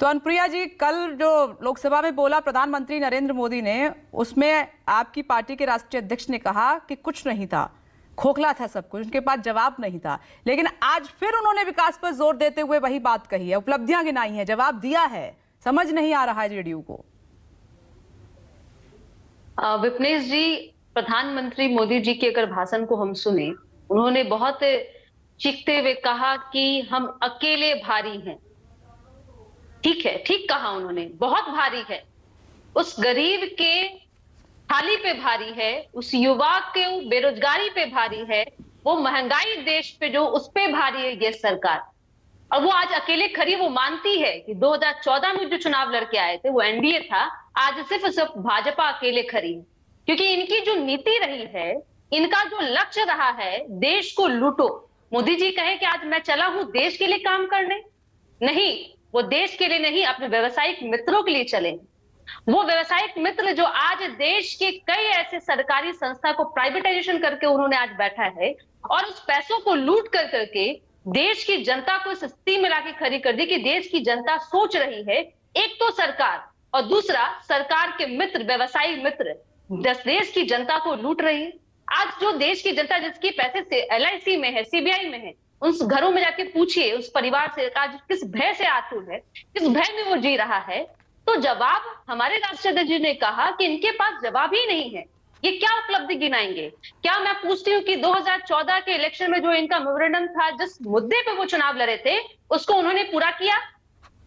तो अनुप्रिया जी, कल जो लोकसभा में बोला प्रधानमंत्री नरेंद्र मोदी ने, उसमें आपकी पार्टी के राष्ट्रीय अध्यक्ष ने कहा कि कुछ नहीं था, खोखला था सब कुछ, उनके पास जवाब नहीं था। लेकिन आज फिर उन्होंने विकास पर जोर देते हुए वही बात कही है, उपलब्धियां गिनाई हैं, जवाब दिया है। समझ नहीं आ रहा है जेडीयू को। विपनेश जी, प्रधानमंत्री मोदी जी के अगर भाषण को हम सुने, उन्होंने बहुत चीखते हुए कहा कि हम अकेले भारी हैं। ठीक है, ठीक कहा उन्होंने, बहुत भारी है। उस गरीब के थाली पे भारी है, उस युवा के बेरोजगारी पे भारी है, वो महंगाई देश पे जो उस पे भारी है ये सरकार। और वो आज अकेले खड़ी, वो मानती है कि 2014 में जो चुनाव लड़के आए थे वो एनडीए था, आज सिर्फ भाजपा अकेले खड़ी है। क्योंकि इनकी जो नीति रही है, इनका जो लक्ष्य रहा है, देश को लूटो। मोदी जी कहे कि आज मैं चला हूं देश के लिए काम करने, नहीं, वो देश के लिए नहीं, अपने व्यवसायिक मित्रों के लिए चले। वो व्यवसायिक मित्र जो आज देश के कई ऐसे सरकारी संस्था को प्राइवेटाइजेशन करके उन्होंने आज बैठा है और उस पैसों को लूट कर करके देश की जनता को इस स्थिति में लाके खड़ी कर दी कि देश की जनता सोच रही है, एक तो सरकार और दूसरा सरकार के मित्र, व्यवसायिक मित्र देश की जनता को लूट रही है। आज जो देश की जनता जिसके पैसे से एलआईसी में है, सीबीआई में है, उन घरों में जाके पूछिए उस परिवार से आज किस भय से आतुर है, किस भय में वो जी रहा है। तो जवाब हमारे राष्ट्रीय अध्यक्ष जी ने कहा कि इनके पास जवाब ही नहीं है। ये क्या उपलब्धि गिनाएंगे? क्या मैं पूछती हूँ कि 2014 के इलेक्शन में जो इनका मेमोरेंडम था, जिस मुद्दे पे वो चुनाव लड़े थे, उसको उन्होंने पूरा किया?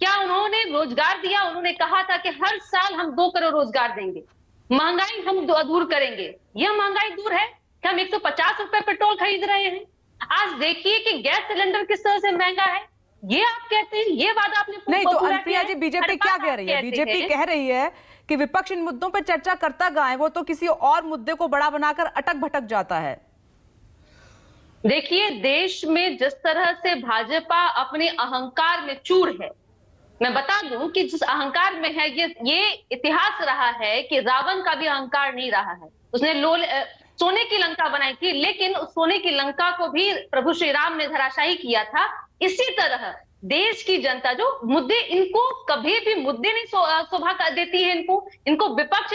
क्या उन्होंने रोजगार दिया? उन्होंने कहा था कि हर साल हम 2 करोड़ रोजगार देंगे, महंगाई हम दूर करेंगे। यह महंगाई दूर है कि हम 150 रुपए पेट्रोल खरीद रहे हैं? आज देखिए कि गैस सिलेंडर किस तरह से महंगा है। ये आप कहते हैं, ये वादा आपने नहीं तो अनुप्रिया जी, बीजेपी क्या कह रही है? बीजेपी कह रही है कि विपक्ष इन मुद्दों पर चर्चा करता गया, वो तो किसी और मुद्दे को बड़ा बनाकर अटक भटक जाता है। देखिए, देश में जिस तरह से भाजपा अपने अहंकार में चूर है, मैं बता दूं कि जिस अहंकार में है, ये इतिहास रहा है कि रावण का भी अहंकार नहीं रहा है। उसने सोने की लंका बनाई थी, लेकिन उस सोने की लंका को भी प्रभु श्री राम ने धराशायी किया था। इसी तरह देश की जनता जो मुद्दे, इनको कभी भी मुद्दे नहीं शोभा देती है। इनको विपक्ष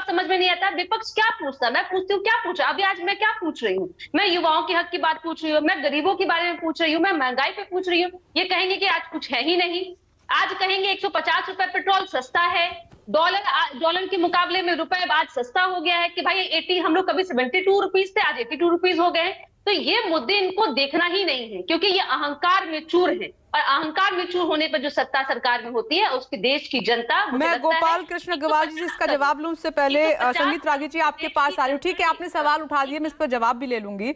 समझ में नहीं आता। विपक्ष क्या पूछता? मैं पूछती हूँ, क्या पूछा? अभी आज मैं क्या पूछ रही हूँ? मैं युवाओं के हक की बात पूछ रही हूँ, मैं गरीबों के बारे में पूछ रही हूँ, मैं महंगाई पे पूछ रही हूँ। ये कहेंगे कि आज कुछ है ही नहीं। आज कहेंगे 150 रुपए पेट्रोल सस्ता है, डॉलर के मुकाबले में रुपए आज सस्ता हो गया है कि भाई 80, हम लोग कभी 72 रुपीज थे, आज 82 रुपीज हो गए। तो ये मुद्दे इनको देखना ही नहीं है, क्योंकि ये अहंकार में चूर है। और अहंकार में चूर होने पर जो सत्ता सरकार में होती है, उसकी देश की जनता। मैं गोपाल कृष्ण ग्रवाल जी से इसका जवाब लूं उससे पहले संगीत रागी जी आपके पास आ रही हूँ। ठीक है, आपने सवाल उठा दिए, मैं इस पर जवाब भी ले लूंगी।